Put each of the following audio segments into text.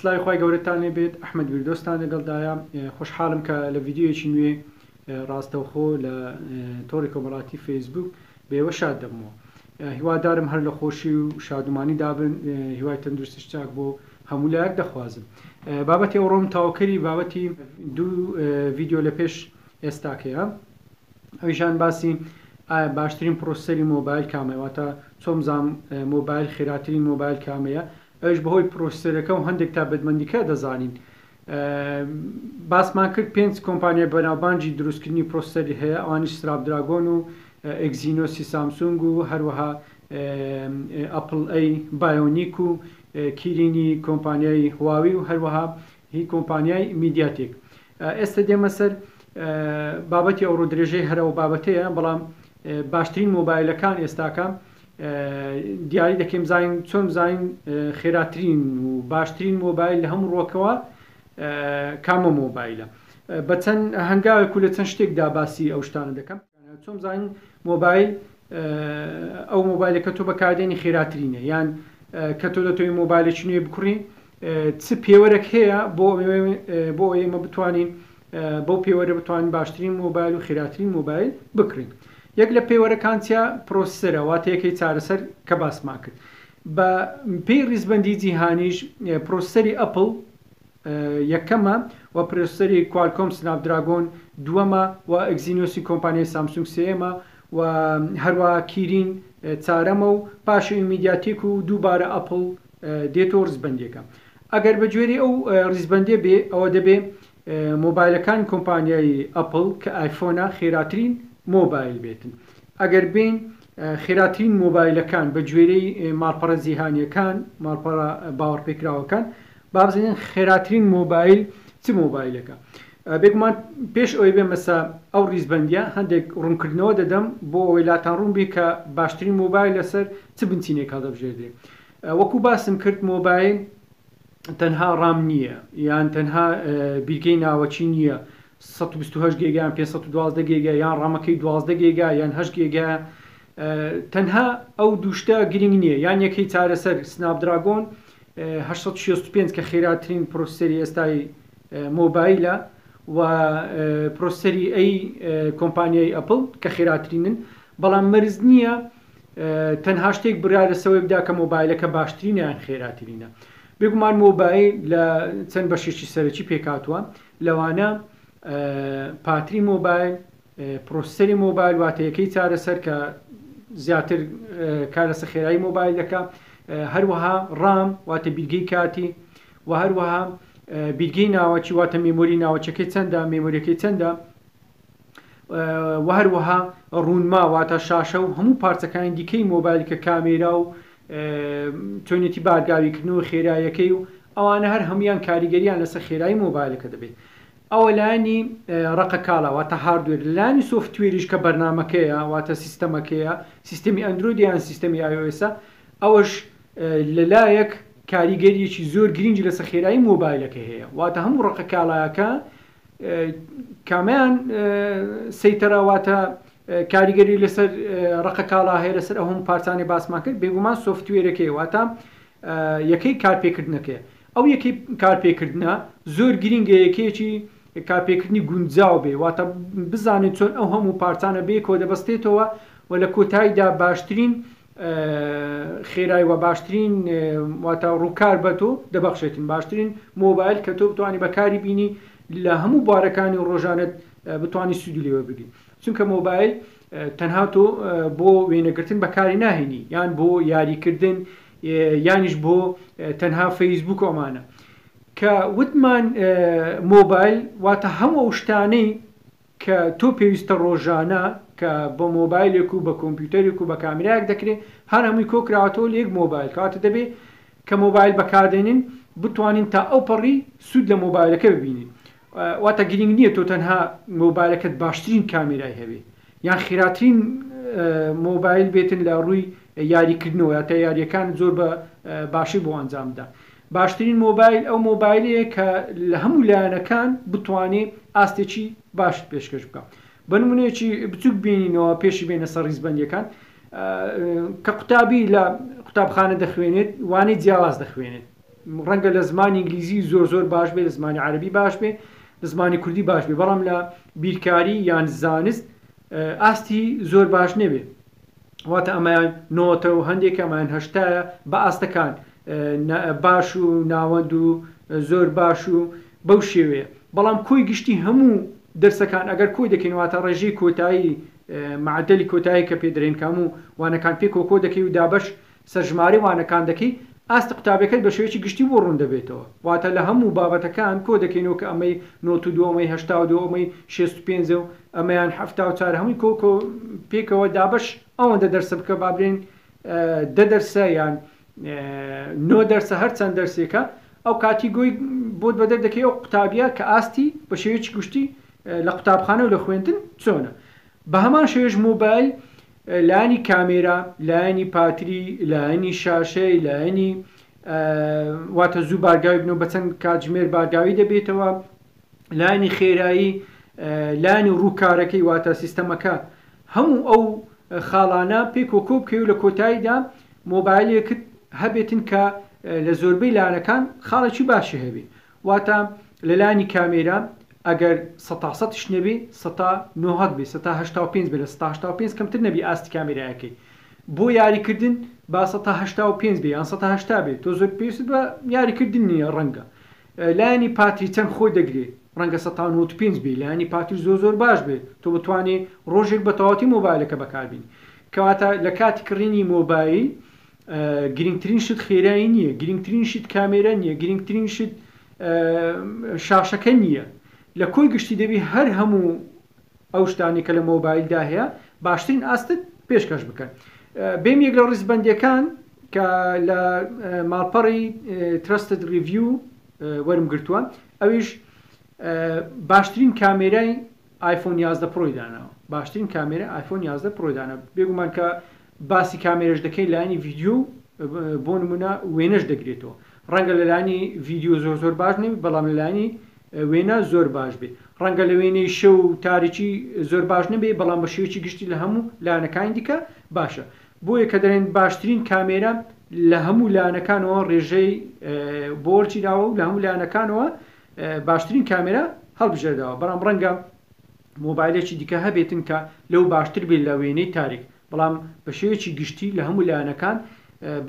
سلای خۆی گەورەتان لێبێت ئەحمەد ویردۆستان لەگەڵدایە خۆشحاڵم کە لە ڤیددیویەکی نوێ ڕاستەوخۆ لە تۆڕی کۆمەڵاتی فەیسبوک بێوە شاد دەبمەوە. هیوادارم هەر لە خۆشی و شادومانی دابن، هیوای تەندروستیش چاک بۆ هەموو لایەک دەخوازم. بابەتی ئەوڕۆم تاوکەری بابەتی دوو ڤیددیۆ لە پێش ئێستاکەیە، ئەویشان باسی باشترین پرۆسەری مۆبایل کامەواتە چۆن زام مۆبایل خێراترین مۆبایل کامەیە، ئەوش بەهۆی پرۆسەرەکە و هەندێک تا بەدمەندیکە دەزانین. باسمان کرد 5 کۆمپانیای بەناوبانجی دروستکردنی پرۆسەری هەیە، ئەوانیش سناپدراگۆن و ئەگزینۆسی سامسونگ و هەروەها ئەپڵ ئەی بایۆنیک و کیرینی کۆمپانیای هواوی و هەروەها هی کۆمپانیای میدیاتێک. ئێستا دێمە سەر بابەتی ئەوڕۆ درێژەی هەرەوە بابەتەیە، بەڵام باشترین مۆبایلەکان ئێستاکە دیاری دەکەم زین چۆن زین خێراترین و باشترین مۆبایل لە هەموو ڕۆکەوە کامە مۆبایلە. بە چەند هەنگاوێک و لە چەند شتێکدا باسی ئەو شتانە دەکەم. چۆن زین مۆبایل ئەو مۆبایلەکە تۆ بەکاردێنی خێراترینە، یان کە تۆ دەتوانێت مۆبایلێکی نوێ بکڕی چ پێوەرێک هەیە بۆ ئێمە بتوانین بەو پێوەرە بتوانین باشترین مۆبایل و خێراترین مۆبایل بکڕین. یەک لە پێوەرەکانتیا پرۆسەرە، واتە یەکەی چارەسەر کە باسمان کرد. بە پێی ڕیزبەندی جیهانیش پرۆسەری ئەپڵ یەکەمە و پرۆسەری کوالکۆم سناپدراگۆن دووەمە و ئەگزینۆسی کۆمپانیای سامسونگ سێمە و هەروە کیرین چارەمە و پاشەوی میدیاتێک و دووبارە ئەپڵ دێتەوە ڕیزبەندیەکە. ئەگەر بە گوێرەی ئەو ڕیزبەندێ بێ ئەوە دەبێ مۆبایلەکان کۆمپانیای ئەپڵ کە ئایفۆنە خێراترین مۆبایل بێتن. ئەگەر بین خێراترین مۆبایلەکان بە گوێرەی ماڵپەڕە جیهانیەکان، ماڵپەڕە باوەڕپێکراوەکان، بابزانین خێراترین مۆبایل چ مۆبایلەکە. بێگومان پێش ئەوەی بێ مەسا ئەو ڕیزبەندیە هەندێک ڕوونکردنەوە دەدەم بۆ ئەوەی لاتان ڕوون بێ کە باشترین مۆبایل لەسەر چ بنچینێک هەڵدەبژێردێ. وەکو باسم کرد مۆبایل تەنها ڕام نییە، یان تەنها بیرگەی ناوەچی نییە 128 گیگا یان 512 گیگا یان ڕامەکەی 12 گیگا یان 8 گیگا، تەنها ئەو دووشتە گرنگ نییە. یان یەکەی چارەسەر سناپدراگۆن 865 کە خێراترین پرۆسەری ئێستای مۆبایلە و پرۆسەری ئەی کۆمپانیای ئەپڵ کە خێراترینن، بەڵام مەرز نییە تەنها شتێک برا لەسەوەی بدا کە مۆبایلەکە باشترینە یان خێراترینە. بێگومان مۆبایل لە چەند بەشێکی سەرەکی پێکاتوە، لەوانە پاتری مۆبایل، پرۆسەری مۆبایل واتە یەکەی چارەسەر کە زیاتر کار لەسەر خێرایی مۆبایل دەکات، هەروەها ڕام واتە بیرگەی کاتی و هەروەها بیرگەی ناوەچی واتە مێمۆری ناوەچەکەی چەندە، مێمۆریەکەی چەندە و هەروەها ڕوونما واتە شاشە و هەموو پارچەکانی دیکەی مۆبایل کە کامێرا و چۆنێتی بارگاویکردنەوە خێراییەکەی و ئەوانە هەر هەمویان کاریگەریان لەسەر خێرایی مۆبایلەکە دەبێت. ئەوە لایانی ڕقە کاڵا واتە هاردوێر، لانی سۆفتوێریش کە بەرنامەکەیە واتە سیستەمەکەیە، سیستەمی ئەندروید یان سیستەمی iOS، ئەوەش لەلایەک کاریگەریەکی زۆر گرنگی لەسەر خێرایی مۆبایلەکە هەیە. واتە هەموو ڕقە کاڵایەکە کامیان سەیتەرە واتە کاریگەری لەسەر ڕقە کاڵا هەیە لەسەر ئەو هەموو پارچانی باسمان کرد. بێگومان سۆفتوێرەکەی واتە یەکەی کارپێکردنەکەی، ئەو یەکەی کارپێکردنە زۆر گرنگە، یەکێکی کارپێکردنی گونجاو بێ، واتە بزانێت چۆن ئەو هەموو پارچانە بێ کۆ دەبەستێتەوە و لە کۆتاییدا باشترین خێرایی و باشترین واتە ڕووکار بە تۆ دەبەخشێتن، باشترین مۆبایل کە تۆ بتوانانی بەکاری بینی لە هەموو بارەکانی ڕۆژانت بتوانانی سوودی لێوە بگری. چونکە مۆبایل تەنها تۆ بۆ وێنەگرتن بەکاری ناهێنی، یان بۆ یاریکردن یانیش بۆ تەنها فەیسبوک ئەمانە کە وتمان مۆبایل واتە هەموو شتانەی کە تۆ پێویستە ڕۆژانە کە بە مۆبایلێک و بە کۆمپیوتەرێک و بە کامێرایەک دەکرێت، هەر هەمووی کۆکراوەتەوە لە یەک مۆبایل. کاتە دەبێت کە مۆبایل بەکاردێنین بتوانین تا ئەو پەڕی سوود لە مۆبایلەکە ببینین. واتە گرنگ نییە تۆ تەنها مۆبایلەکەت باشترین کامێرای هەبێ یان خێراترین مۆبایل بێتن لە ڕووی یاریکردنەوە، یاتە یاریەکان زۆر بە باشی بۆ ئەنجامدا. باشترین مۆبایل ئەو مۆبایلەیە کە لە هەموو لایەنەکان بتوانێت ئاستێکی باشت پێشکەش بکە. بە نمونەیەکی بچووک بینینەوە پێشی بێنە سەر ڕیزبەندیەکان کە قوتابی لە قوتابخانە دەخوێنێت، وانەی جیاواز دەخوێنێت، ڕەنگە لە زمانی ئینگلیزی زۆر باش بێ، لە زمانی عەربی باش بێ، لە زمانی کوردی باش بێ، بەڵام لە بیرکاری یان زانست ئاستی زۆر باش نەبێ. واتە ئەمایان نۆتە و هەندێک ئەمان هەشتایە بە ئاستەکان باش و ناوەند و زۆر باش و بەو شێوەیە. بەڵام کۆی گشتی هەموو دەرسەکان ئەگەر کۆی دەکەین واتە ڕێژەی کۆتایی معدەلی کۆتایی کە پێدرێن کە هەموو وانەکان پێ کۆ دەکەی و دابەش سەرژماری وانەکان دەکەی، ئاستی قوتابەکەت بە شێوەیەکی گشتی بۆ ڕوون دەبێتەوە. واتە لە هەموو بابەتەکان کۆ دەکەینەوە کە ئەمەی 92 ئەمەی 82 ئەمەی 65 و ئەمەیان 74 هەمووی کۆ پێکەوە دابەش ئەوەندە دەرسە بکە بابرێن 10 دەرسە یان 9 دەرسە هەر چەند دەرسێکە ئەو کاتی گۆی بۆت بەدەر دەکەی ئەو قوتابیە کە ئاستی بە شێوەیەکی گشتی لە قوتابخانە و لە خوێندن چۆنە. بە هەمان شێوەیەش مۆبایل لایەنی کامێرا، لایەنی پاتری، لایەنی شاشەی، لایەنی واتە زوو بارگاوی بنەوە بە چەند کاتژمێر بارگاوی دەبێتەوە، لایەنی خێرایی، لایەنی ڕووکارەکەی واتە سیستەمەکە، هەموو ئەو خاڵانە پێک کۆ بکەی و لە کۆتاییدا مۆبایلێکت هەبێتن کە لە زۆربەی لایەنەکان خاڵێکی باشی هەبێ. واتە لە لایەنی کامێرا ئەگەر 100% نەبێ 190 بێ 185 بێ، لە 185 کەمتر نەبی ئاستی کامێرایەکەی. بۆ یاریکردن با 185 بێ یان 180 بێت، تۆ زۆر پێویست بە یاریکردن نییە. ڕەنگە لایەنی پاتری چەند خۆی دەگرێت، ڕەنگە 195 بێ، لایەنی پاتری زۆر باش بێت، تۆ بتوانێت ڕۆژێک بە تەواوەتی مۆبایلەکە بەکاربین. کەواتە لە کاتی کڕینی مۆبایل گرنگترین شت خێرایی نییە، گرنگترین شت کامێرە نییە، گرنگترین شت شاشەکە نییە. لە کۆی گشتی دەبی هەر هەموو ئەو شتانی کە لە مۆبایلدا هەیە باشترین ئاستت پێشکەش بکەن. بێم یەک لە ڕیزبەندیەکان کە لە ماڵپەڕی ترستد ریڤیو وەرم گرتووە، ئەویش باشترین کامێرای آیفۆن 11 پرۆی داناوە، باشترین کامێرە آیفۆن 11 پرۆی دانا. بێگومان کە باسی کامێرەش دەکەی لایەنی ڤیدیۆ بۆ نمونە وێنەش دەگرێتەوە، ڕەنگە لە لایەنی ڤیدیۆ زۆر باش نێ، بەڵام لە لایەنی وێنە زۆر باش بێ، ڕەنگە لە وێنەی شەو و تاریکی زۆر باش نەبێ، بەڵام بە شێوەیەکی گشتی لە هەموو لایەنەکانی دیکە باشە. بۆیە کە دەڵێن باشترین کامێرە لە هەموو لایەنەکانەوە ڕێژەی بۆرچی داوە و لە هەموو لایەنەکانەوە باشترین کامێرە هەڵبژێرداوە. بەڵام ڕەنگە مۆبایلێکی دیکە هەبێتن کە لەو باشتر بێت لە وێنەی تاریک، بەڵام بە شێوەیەکی گشتی لە هەموو لایەنەکان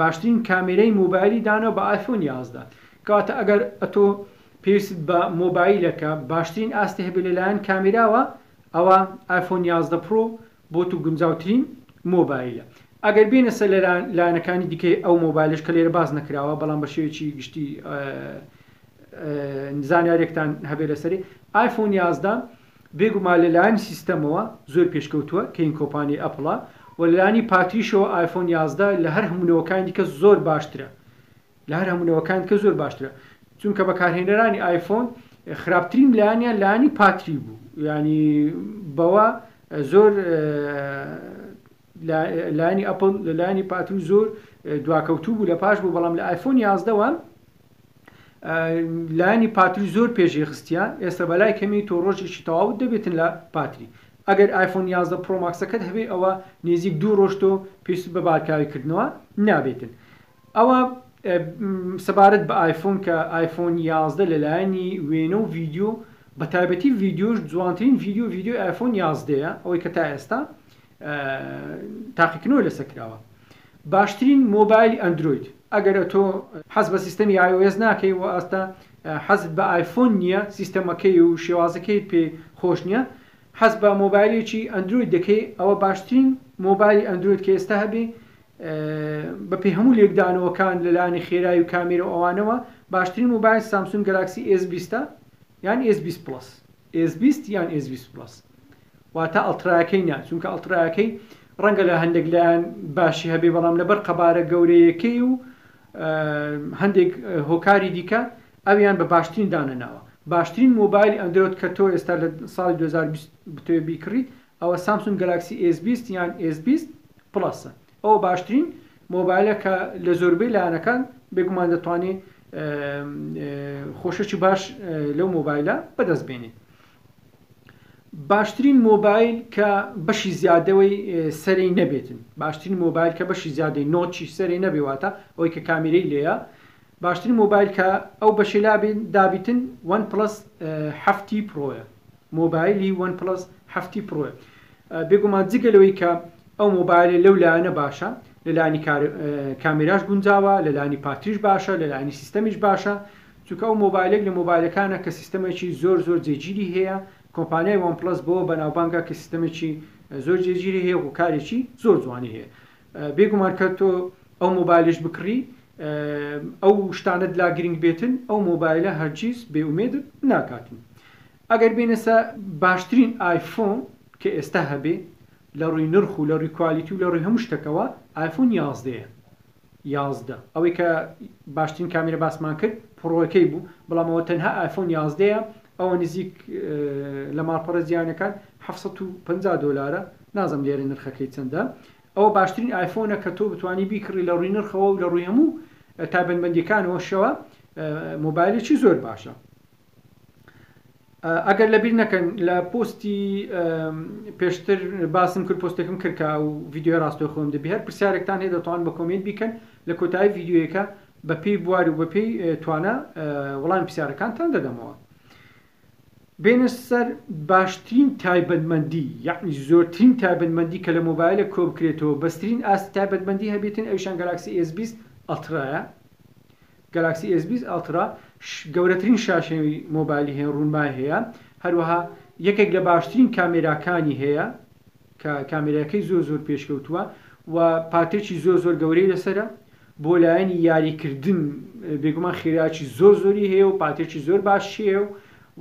باشترین کامێرەی مۆبایلی دانەوە بە آیفۆن 11. کەواتە ئەگەر ئەتۆ پێویست بە مۆبایلەکە باشترین ئاستی هەبێت لەلایەن کامێراوە، ئەوە آیفۆن 11 پرۆ بۆ تو گونجاوترین مۆبایلە. ئەگەر بینە سەر لە لایەنەکانی دیکەی ئەو مۆبایلش کە لێرە باز نەکراوە، بەڵام بە شێوەیەکی گشتی زانیارێکتان هەبێت لەسەری آیفۆن 11 بێگومان لەلایەن سیستەمەوە زۆر پێشکەوتووە کە این کۆمپانی ئەپڵە، و لەلایەنی پاتریشەوە آیفۆن 11 لە هەر هەمونەوەکانی دیکە زۆر باشترە، لە هەر هەمونەوەکان کە زۆر باشترە، چونکە بەکارهێنەرانی آیفۆن خراپترین لایەنیان لایەنی پاتری بوو، ینی بەوە زۆر لایەنی ئەپڵ لە لایەنی پاتری زۆر دواکەوتوو بوو لە پاش بوو، بەڵام لە آیفۆن 11وە لایەنی پاتری زۆر پێشی خستیان. ئێستا بەلای کەمی تۆ ڕۆژێکی تەواو دەبێتن لە پاتری. ئەگەر آیفۆن 11 پرۆ ماکسەکەت هەبێ ئەوە نێزیک 2 ڕۆژ تۆ پێویست بە بارکاویکردنەوە نابێتن. ئەوە سەبارەت بە آیفۆن کە آیفۆن 11 لەلایەنی وێنە و ڤیدیۆ بە تایبەتی ڤیدیۆش جوانترین ڤیدیۆ آیفۆن 11ەیە، ئەوەی کە تا ئێستا تاقیکردنەوە لەسەرکراوە. باشترین مۆبایلی ئەندروید، ئەگەر تۆ حەز بە سیستەمی iOS ناکەی و ئاستا حەزت بە آیفۆن نییە، سیستەمەکەی و شێوازەکەی پێ خۆش نییە، حەز بە مۆبایلێکی ئەندروید دەکەی، ئەوە باشترین مۆبایلی ئەندروید کە ئێستا هەبێ بە پێی هەموو لێکدانەوەکان لەلایەنی خێرایی و کامێرە ئەوانەوە باشترین مۆبایل سامسونگ گەلاکسی S20 یان S20 پلس، S20 یان S20 پلس، واتە ئەڵترایەکەی نا، چونکە ئەڵترایەکەی ڕەنگە لە هەندێک لایەن باشی هەبێ، بەڵام لەبەر قەبارە گەورەیەکەی و هەندێک هۆکاری دیکە ئەویان بە باشترین دانەناوە. باشترین مۆبایلی ئەندروید کە تۆ ئێستا لە ساڵی 2020 بتوێ بیکڕیت ئەوە سامسونگ گەلاکسی S20 یان S20 پلسە. ئەو باشترین مۆبایلە کە لە زۆربەی لایەنەکان بێگومان دەتوانێت خۆشەکی باش لەو مۆبایلە بەدەست بێنێت. باشترین مۆبایل کە بەشی زیادەوەی سەری نەبێتن، باشترین مۆبایل کە بەشی زیادەی نۆچی سەری نەبێواتە ئەوەی کە کامێرەی لێیە، باشترین مۆبایل کە ئەو بەشێلا دابیتن وان پلس هەفتی پرۆیە مۆبایلی وان پلس هەفتی پرۆیە بێگومان جگەلەوەی کە ئەو مۆبایلە لەو لایەنە باشە لەلانی کامێراش گونجاوە لەلانی پاتریش باشە لەلانی سیستەمیش باشە چونکە ئەو مۆبایلێک لە مۆبایلەکانە کە سیستەمێکی زۆر جێگیری هەیە کۆمپانیای وان پلس بۆ بەناوبانگە کە سیستەمێکی زۆر جێگیری هەیە و کارێکی زۆر جوانی هەیە بێگومان کە تۆ ئەو مۆبایلش بکڕی ئەو شتانت لا گرنگ بێتن ئەو مۆبایلە هەرگیز بێئومێدت ناکاتن ئەگەر بینەسە باشترین ئایفۆن کە ئێستا هەبێ لە ڕووی نرخ و لە ڕووی کوالیتی و لە ڕووی هەموو شتەکەەوە ئایفۆن 11 ئەوەی کە باشترین کامێرە باسمان کرد پڕۆەکەی بوو بەڵام ئەوە تەنها ئایفۆن 11 ئەوە نزیک لە ماڵپەڕە زیانەکان $750 نازم لێرە نرخەکەی چەندە ئەوە باشترین ئایفۆنە کە تۆ بتوانی بیکڕی لە ڕووی نرخەوە و لە ڕووی هەموو تایبەتمەندیەکانەوە شەوە مۆبایلێکی زۆر باشە ئەگەر لەبیر نەکەن لە پۆستی پێشتر باسم کرد پۆستێکم کردکە و ڤیددیۆ ڕاستۆ خۆم دەبی هەر پرسیارێکتان هەیە دەتوان بە کۆمنت بیکەن لە کۆتایی ڤیددیۆیەکە بە پێی بواری و بە پێی توانە وەڵامی پرسیارەکانتان دەدەمەوە بێنە سەر باشترین تایبەتمەندی یعنی زۆرترین تایبەتمەندی کە لە مۆبایلە کۆ بکرێتەوە بەسترین ئاستی تایبەتمەندی هەبێتن ئەویشان گەلاکسی S20 ئەڵترایە گەلاکسی S20 ئەڵترا گەورەترین شاشەی مۆبایلی هەیە ڕوونمای هەیە هەروەها یەکێک لە باشترین کامێراکانی هەیە کە کامێراکەی زۆر پێشکەوتووە و پاتێکی زۆر گەورەی لەسرە بۆ لایەنی یاریکردن بێگومان خێراکی زۆری هەیە و پاتێکی زۆر باش هەیە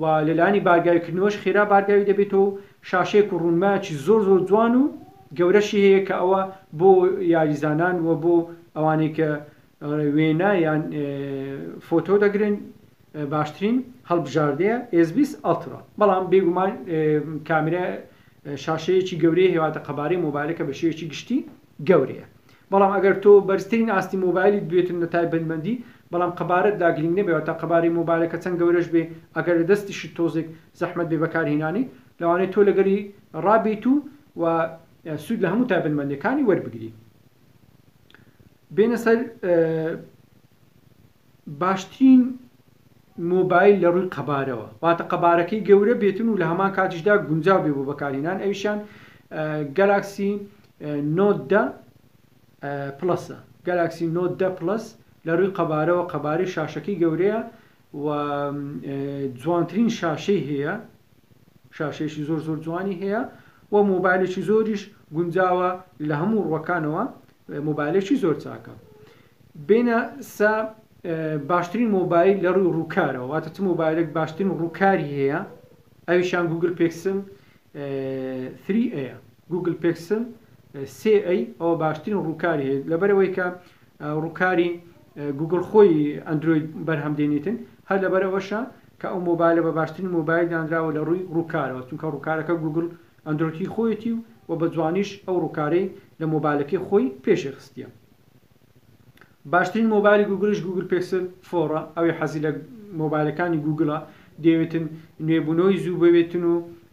و لەلانی بارگاویکردنەوەش خێرا بارگاوی دەبێتەوە شاشەیەک و ڕوونمایکی زۆر جوان و گەورەشی هەیە کە ئەوە بۆ یاریزانان و بۆ ئەوانەی کە وێنە یان فۆتۆ دەگرن باشترین هەڵبژاردەیە S20 ئەڵترا بەڵام بێگومان کامێرە شاشەیەکی گەورەی هێواتە قەبارەی مۆبایلەکە بە شێوەیەکی گشتی گەورەیە بەڵام ئەگەر تۆ بەرزترین ئاستی مۆبایلی بێتن لە تایبەتمەندی بەڵام قەبارەت داگرنگ نەبێت تا قەبارەی مۆبایلەکە چەند گەورەش بێ ئەگەر دەستیشت تۆزێک زەحمەت بێ بەکارهێنانی لەوانەیە تۆ لەگەری ڕابیت و سوود لە هەموو تایبەتمەندیەکانی وەربگری بێنە سەر باشترین مۆبایل لە ڕووی قەبارەوە واتە قەبارەکەی گەورە بێتن و لە هەمان کاتیشدا گونجاو بێ بۆ بەکارهێنان ئەویشان گەلاکسی نۆت 10 پلسە گەلاکسی نۆت 10 پلس لە ڕووی قەبارەوە قەبارەی شاشەکەی گەورەیە و جوانترین شاشەی هەیە شاشەیەکی زۆر جوانی هەیە و مۆبایلێکی زۆریش گونجاوە لە هەموو ڕوەکانەوە مۆبایلێکی زۆر چاکە بینە سا باشترین مۆبایل لە ڕووی ڕووکارەوە واتە چ مۆبایلێک باشترین ڕووکاری هەیە ئەویشان گوگل پێکسل 3A گوگل پێکسل 3A ئەوە باشترین ڕووکاری هەیە لەبەرەوەی کە ڕووکاری گوگل خۆی ئەندروید بەرهەمدێنێتن هەر لەبەرەوەشە کە ئەو مۆبایلە بە باشترین مۆبایل دانراوە لە ڕووی ڕووکارەوە چونکە ڕووکارەکە گوگل ئەندرویدی خۆیەتی و بە جوانیش ئەو ڕووکارەی لە مۆبایلەکەی خۆی پێشی خستیە باشترین مۆبایلی گوگلش گوگل پێکسل 4 ئەوەی حەزی لە مۆبایلەکانی گوگڵە دەیەوێتن نوێبوونەوەی زوو ببێتن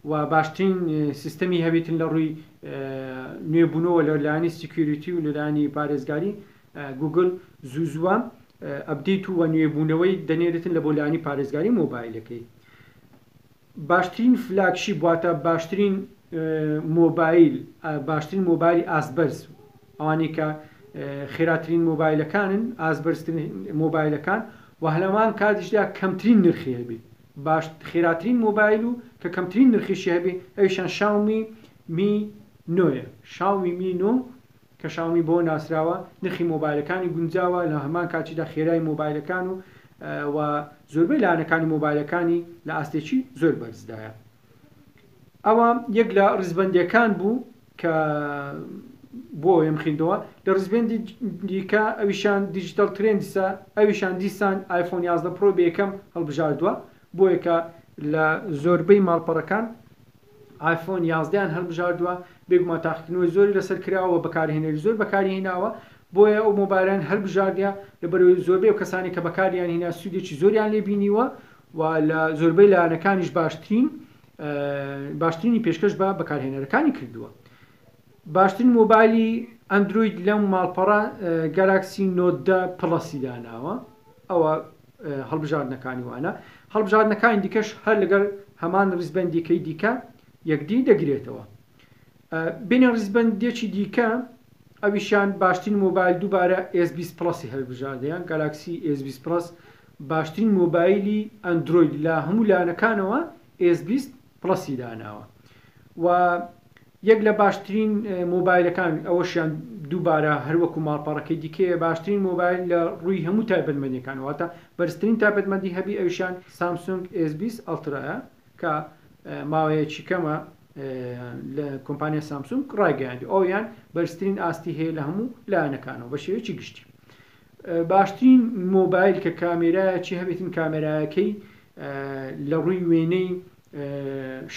و باشترین سیستەمی هەبێتن لە ڕووی نوێبوونەوە لە لایەنی سیکیوریتی و لەلایەنی پارێزگاری گوگل زووزووە ئەپدیت و نوێبوونەوەی دەنێرێتن لە بۆ لایەنی پارێزگاری مۆبایلەکەی باشترین فلاگشی بواتە باشترین مۆبایل باشترین مۆبایلی ئاسبەرز ئەوانەی کە خێراترین مۆبایلەکانن ئاسبەرزترین مۆبایلەکان و هەلەمان کاتیشدا کەمترین نرخی هەبێ باش خێراترین مۆبایل و کە کەمترین نرخیشی هەبێ ئەویشان شاومی می 9 شاومی می 9 کە شاومی بۆ ناسراوە نرخی مۆبایلەکانی گونجاوە لە هەمان کاتیدا خێرای مۆبایلەکان و زۆربەی لایەنەکانی مۆبایلەکانی لە ئاستێکی زۆر بەرزدایە ئەوە یەک لە ڕزبەندیەکان بوو کە بۆ ئێم خیندەوە لە ڕزبێندی دیکە ئەویشان دیجیتال ترندسە ئەویشان دیسان ئایفۆن 11 پرۆ بەکەم هەڵبژاردووە بۆ یەکە لە زۆربەی ماڵپەڕەکان ئایفۆن 11 هەڵبژاردووە بێگومان تاقیکردنەوەی زۆری لەسەر کراوە بەکارهێنەری زۆر بەکارهێناوە بۆیە ئەو مۆبایلان هەڵبژاردیە لەبەرەوەی زۆربەی و کەسانی کە بەکاریان هێنا سوودێکی زۆریان لێ بینیوە و لە زۆربەی لایەنەکانیش باشترینی پێشکەش بە بەکارهێنەرەکانی کردووە باشترین مۆبایلی ئەندروید لەم ماڵپەڕە گەلاکسی نۆت 10 پڵەسی داناوە ئەوە هەڵبژاردنەکانی وانە هەڵبژاردنەکانی دیکەش هەر لەگەڵ هەمان ڕیزبەندیکەی دیکە یەکدی دەگرێتەوە بینە ڕیزبەندێکی دیکە ئەویشان باشترین مۆبایل دووبارە S20 پلسی هەڵبژاردەیان گالاکسی S20 پلس باشترین مۆبایلی ئەندروید لە هەموو لایەنەکانەوە S20 پلسی داناوە و یەک لە باشترین مۆبایلەکان ئەوەشیان دووبارە هەروەکو ماڵپەڕەکەی دیکەیە باشترین مۆبایل لە ڕووی هەموو تایبەتمەندیەکانەوەتە بەرزترین تایبەتمەندی هەبی ئەویشان سامسونگ S20 ئەڵترایە کە ماوەیەکی کەمە لە کۆمپانیا سامسونگ ڕایگەیاندی ئەویان بەرزترین ئاستی هەیە لە هەموو لایەنەکانەوە بە شێوەیەکی گشتی باشترین مۆبایل کە کامێرایەکی هەبێتن کامێرایەکەی لە ڕووی وێنەی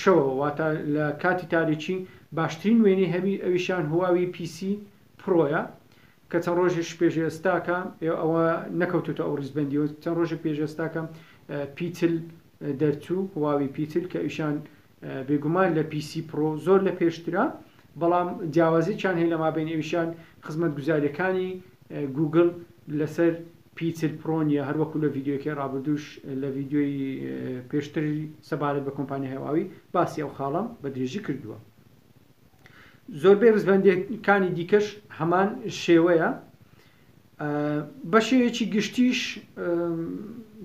شەوە واتە لە کاتی تاریکی باشترین وێنەی هەبی ئەویشان هواوی PC پرۆیە کە چەند ڕۆژێش پێشێستاکە ئەوە نەکەوتوتە ئەو ڕیزبەندیەوە چەند ڕۆژە پێشێستاکە پیتل دەرچوو هواوی پیتل کە ئیشان بێگومان لە PC پرۆ زۆر لە پێشترا بەڵام جیاوازییان هەیە لە مابین ئەویشان خزمەت گوزاریەکانی گوگل لەسەر پیتل پرۆنیە هەروەکو لە ڤیددیوەکە ڕابردوش لە ڤیددیۆی پێشتری سەبارەت بە کۆمپانی هێواوی باسی ئەو خاڵم بە درێژی کردووە زۆربەی ڕزبەندەکانی دیکەش هەمان شێوەیە بە شێوەیەکی گشتیش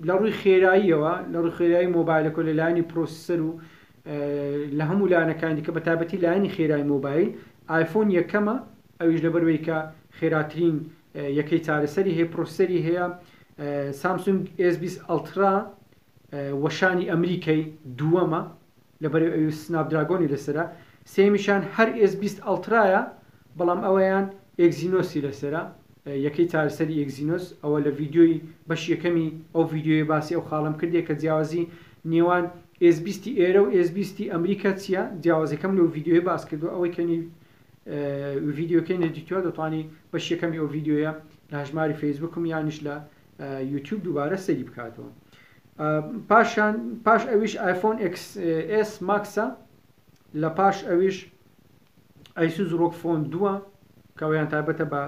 لە ڕووی خێراییەوە لە ڕووی خێرایی مۆبایلەکە لە لایانی پرۆسیسەر و لە هەموو لایەنەکان دیکە بە تایبەتی لایانی خێرایی مۆبایل ئایفۆن یەکەمە ئەویش لەبەرەوەی کە خێراترین یەکەی چارەسەری هەیە پرۆسەری هەیە سامسونگ S20 ئەڵترا وەشانی ئەمریکای دووەمە لەبەرەوەی ئەوی سناپدراگۆنی لەسرە سێمیشان هەر S20 ئەڵترایە بەڵام ئەوەیان ئێگزینۆسی لەسرە یەکەی چارەسەری ئێگزینۆس ئەوە لە ڤیددیۆی بەش یەکەمی ئەو ڤیددیۆی باسی ئەو خاڵم کردێک کە جیاوازی نێوان S20 ئێرە و S20 ئەمریکا چیە جیاوازەکەم لەو ڤیددیۆی باس کردو ئەوەی کەنی ڤیددیۆکەی نەدیتووە دەتوانانی بەش یەکەمی ئەو ڤیددیۆیە لە هەژماری فەیسبوکم یانیش لە یوتیوب دووبارە سەری بکاتەوە پاش ئەویش آیفۆن XS ماکسە لە پاش ئەویش ئەیسوس ڕۆک فۆن 2 کەوەیان تایبەتە بە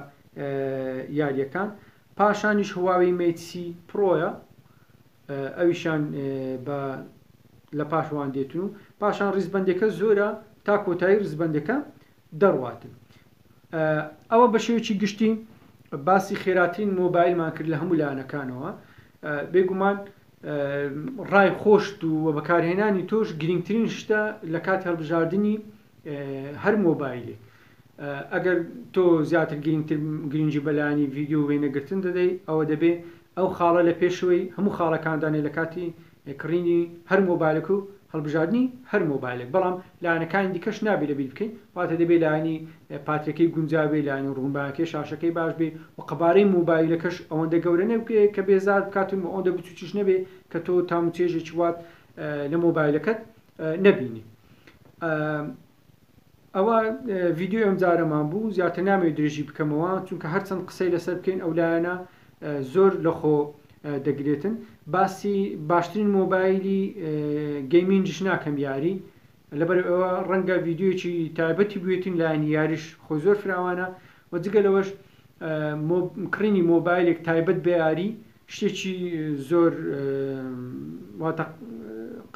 یاریەکان پاشانیش هواوی مەیت پرۆیە ئەویشان لە پاشوان دێتون و پاشان ڕیزبەندەکە زۆرە تا کۆتایی ڕیزبەندەکە دەڕواتن ئەوە بە شێوەیەکی گشتی باسی خێراترین مۆبایلمان کرد لە هەموو لایەنەکانەوە بێگومان ڕای خۆشت و بەکارهێنانی تۆش گرنگترین شتە لە کات هەڵبژاردننی هەر مۆبایلێک ئەگەر تۆ زیاتر گرنگی بەلایانی ڤیددیو وێنەگرتن دەدەی ئەوە دەبێت ئەو خاڵە لە پێشەوەی هەموو خاڵەکاندانێ لە کاتی کڕینی هەر مۆبایلێک و هەڵبژاردننی هەر مۆبایلێک بەڵام لایەنەکانی دیکەش نابێت لە بیر بکەین واتە دەبێت لایانی پاترەکەی گونجاوێ لایانی ڕوونباکەی شاشەکەی باش بێ و قەبارەی مۆبایلەکەش ئەوەندە گەورە نەبێ کە بێزار بکاتون ئەوەندە بچوچش نەبێ کە تۆ تامچێژێکی وات لە مۆبایلەکەت نەبینی ئەوە ڤیددیۆ ئەمجارەمان بوو زیاتر نامەوێت درێژی بکەمەوە چونکە هەرچەند قسەی لەسەر بکەین ئەو لایەنە زۆر لەخۆ دەگرێتن باسی باشترین مۆبایلی گەیمینجش ناکەم یاری لەبەر ئەوە ڕەنگە ڤیددیۆکی تایبەتی بوێتین لایەنی یاریش خۆ زۆر فراوانە و جگە لەوەش کڕینی مۆبایلێک تایبەت بە یاری شتێکی زۆر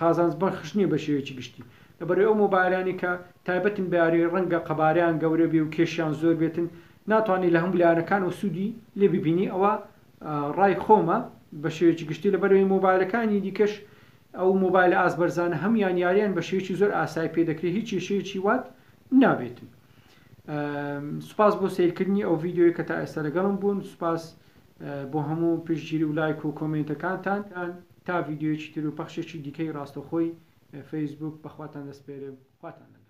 قازانجبەر خش نییە بە شێوەیەکی گشتی لەبەر ئەو مۆبایلانی کە تایبەتن بە یاری ڕەنگە قەبارەیان گەورە بێ و کێشیان زۆر بێتن ناتوانانی لە هەموو لایەنەکان و سوودی لێ ببینی ئەوە ڕای خۆمە بە شێوەیەکی گشتی لەبەرەوەی مۆبایلەکانی دیکەش ئەو مۆبایلە ئازبەرزانە هەمیان یاریان بە شێوەیەکی زۆر ئاسایی پێدەکرێت هیچ کێشەیەکی وات نابێتن سوپاس بۆ سیرکردنی ئەو ڤیددیۆی کە تا ئێستا لەگەڵم بوون سوپاس بۆ هەموو پشتگیری و لایک و کۆمنتەکانتان تا ڤیددیۆیەکی تر و پەخشێکی دیکەی ڕاستەخۆی فەیسبوک بەخواتان دەسپێرم خواتان